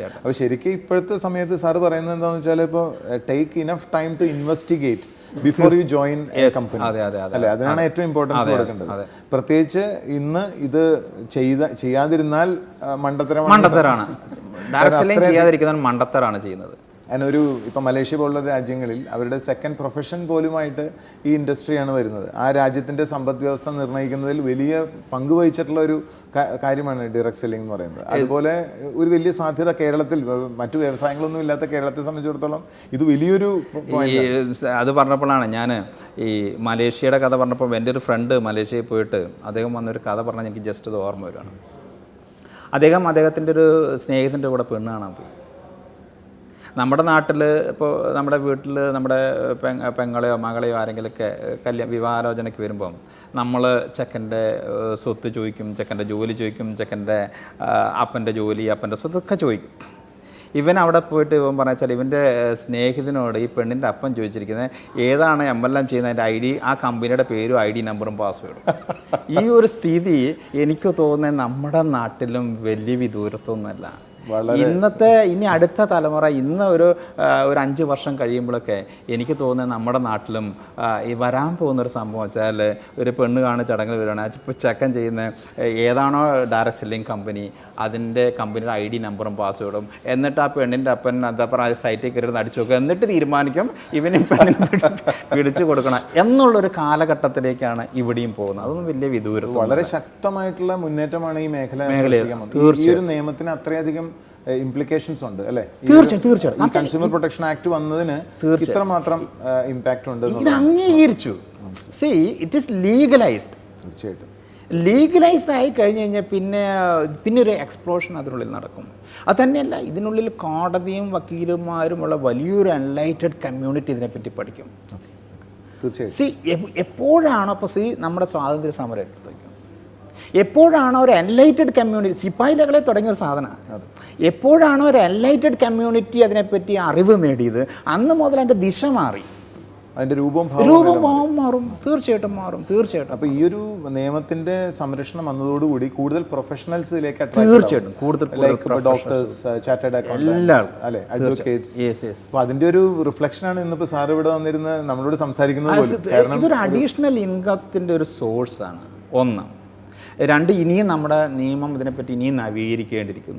അപ്പോൾ ശരിക്കും ഇപ്പോഴത്തെ സമയത്ത് സാറ് പറയുന്നത് എന്താണെന്ന് വെച്ചാൽ ഇപ്പോൾ take enough time to investigate before you join company അല്ലേ, അതിനാണ് ഏറ്റവും ഇമ്പോർട്ടൻസ് കൊടുക്കേണ്ടത്. പ്രത്യേകിച്ച് ഇന്ന് ഇത് ചെയ്യാതിരുന്നാൽ മണ്ടത്തരാണ്. ചെയ്യാതിരിക്കുന്നതാണ് മണ്ടത്തരാണ് ചെയ്യുന്നത്. അതിനൊരു ഇപ്പം മലേഷ്യ പോലുള്ള രാജ്യങ്ങളിൽ അവരുടെ സെക്കൻഡ് പ്രൊഫഷൻ പോലുമായിട്ട് ഈ ഇൻഡസ്ട്രിയാണ് വരുന്നത്. ആ രാജ്യത്തിൻ്റെ സമ്പദ് വ്യവസ്ഥ നിർണ്ണയിക്കുന്നതിൽ വലിയ പങ്ക് വഹിച്ചിട്ടുള്ള ഒരു കാര്യമാണ് ഡയറക്റ്റ് സെല്ലിംഗ് എന്ന് പറയുന്നത്. അതുപോലെ ഒരു വലിയ സാധ്യത കേരളത്തിൽ, മറ്റു വ്യവസായങ്ങളൊന്നും ഇല്ലാത്ത കേരളത്തെ സംബന്ധിച്ചിടത്തോളം ഇത് വലിയൊരു അത് പറഞ്ഞപ്പോഴാണ് ഞാൻ ഈ മലേഷ്യയുടെ കഥ പറഞ്ഞപ്പോൾ എൻ്റെ ഒരു ഫ്രണ്ട് മലേഷ്യയിൽ പോയിട്ട് അദ്ദേഹം വന്നൊരു കഥ പറഞ്ഞാൽ എനിക്ക് ജസ്റ്റ് ഇത് ഓർമ്മ വരികയാണ്. അദ്ദേഹത്തിൻ്റെ ഒരു സ്നേഹിതൻ്റെ കൂടെ പെണ്ണ് കാണാൻ പോയി. നമ്മുടെ നാട്ടിൽ ഇപ്പോൾ നമ്മുടെ വീട്ടിൽ നമ്മുടെ പെങ്ങളെയോ മകളെയോ ആരെങ്കിലുമൊക്കെ വിവാഹാലോചനയ്ക്ക് വരുമ്പം നമ്മൾ ചെക്കൻ്റെ സ്വത്ത് ചോദിക്കും, ചെക്കൻ്റെ ജോലി ചോദിക്കും, ചെക്കൻ്റെ അപ്പൻ്റെ ജോലി, അപ്പൻ്റെ സ്വത്തൊക്കെ ചോദിക്കും. ഇവൻ അവിടെ പോയിട്ട് ഇവൻ പറഞ്ഞാൽ ഇവൻ്റെ സ്നേഹിതനോട് ഈ പെണ്ണിൻ്റെ അപ്പൻ ചോദിച്ചിരിക്കുന്നത് ഏതാണ് MLM ചെയ്യുന്നതിൻ്റെ ID, ആ കമ്പനിയുടെ പേരും ID നമ്പറും പാസ്വേഡും. ഈ ഒരു സ്ഥിതി എനിക്ക് തോന്നുന്നത് നമ്മുടെ നാട്ടിലും വലിയ വിദൂരത്തൊന്നുമല്ല. ഇന്നത്തെ ഇനി അടുത്ത തലമുറ ഇന്ന് ഒരു 5 വർഷം കഴിയുമ്പോഴൊക്കെ എനിക്ക് തോന്നുന്നത് നമ്മുടെ നാട്ടിലും ഈ വരാൻ പോകുന്നൊരു സംഭവം വെച്ചാൽ ഒരു പെണ്ണ് കാണുന്ന ചടങ്ങിൽ വരുവാണ്. ഇപ്പോൾ ചെക്കൻ ചെയ്യുന്ന ഏതാണോ ഡയറക്റ്റ് സെല്ലിംഗ് കമ്പനി അതിൻ്റെ കമ്പനിയുടെ ID നമ്പറും പാസ്വേഡും, എന്നിട്ട് ആ പെണ്ണിൻ്റെ അപ്പൻ എന്താ പറയുക സൈറ്റിൽ കയറി അടിച്ചു നോക്കുക, എന്നിട്ട് തീരുമാനിക്കും ഇവനും പെണ്ണിനെ പിടിച്ചു കൊടുക്കണം എന്നുള്ളൊരു കാലഘട്ടത്തിലേക്കാണ് ഇവിടെയും പോകുന്നത്. അതൊന്നും വലിയ വിദൂരം. വളരെ ശക്തമായിട്ടുള്ള മുന്നേറ്റമാണ് ഈ മേഖലയിൽ. ഈ ഒരു നിയമത്തിന് അത്രയധികം ഇംപ്ലിക്കേഷൻസ് ഉണ്ട് അല്ലേ? തീർച്ചയായും കൺസ്യൂമർ പ്രൊട്ടക്ഷൻ ആക്ട് വന്നതിന് ഇത്രമാത്രം ഇമ്പാക്റ്റ് ഉണ്ട്. ഇത് അംഗീകരിച്ചു. C it is legalised. തീർച്ചയായിട്ടും ലീഗലൈസ്ഡ് ആയി കഴിഞ്ഞ് കഴിഞ്ഞാൽ പിന്നെ ഒരു എക്സ്പ്ലോഷൻ അതിനുള്ളിൽ നടക്കും. അത് തന്നെയല്ല, ഇതിനുള്ളിൽ കോടതിയും വക്കീലുമാരുമുള്ള വലിയൊരു എൻലൈറ്റഡ് കമ്മ്യൂണിറ്റി ഇതിനെപ്പറ്റി പഠിക്കും. തീർച്ചയായും എപ്പോഴാണോ ഇപ്പോൾ നമ്മുടെ സ്വാതന്ത്ര്യ സമരം എടുത്തേക്കും, എപ്പോഴാണോ ഒരു എൻലൈറ്റഡ് കമ്മ്യൂണിറ്റി, സിപ്പായിലകളെ തുടങ്ങിയ ഒരു സാധനമാണ്, എപ്പോഴാണോ ഒരു എൻലൈറ്റഡ് കമ്മ്യൂണിറ്റി അതിനെപ്പറ്റി അറിവ് നേടിയത് അന്ന് മുതൽ അതിൻ്റെ ദിശ മാറി, അതിൻ്റെ രൂപം മാറും. തീർച്ചയായിട്ടും മാറും. അപ്പോൾ ഈ ഒരു നിയമത്തിന്റെ സംരക്ഷണം വന്നതോടുകൂടി കൂടുതൽ പ്രൊഫഷണൽസിലേക്ക് തീർച്ചയായിട്ടും കൂടുതൽ ഡോക്ടേഴ്സ്, ചാർട്ടേഡ് അക്കൗണ്ടന്റ്സ് അല്ലെ, അഡ്വക്കേറ്റ്സ്. അപ്പോൾ അതിന്റെ ഒരു റിഫ്ലക്ഷനാണ് ഇന്നിപ്പോൾ സാർ ഇവിടെ വന്നിരുന്ന് നമ്മളോട് സംസാരിക്കുന്നത്. ഇതൊരു അഡീഷണൽ ഇൻകത്തിന്റെ ഒരു സോഴ്സാണ്. 1. 2, ഇനിയും നമ്മുടെ നിയമം ഇതിനെപ്പറ്റി ഇനിയും നവീകരിക്കേണ്ടിയിരിക്കുന്നു.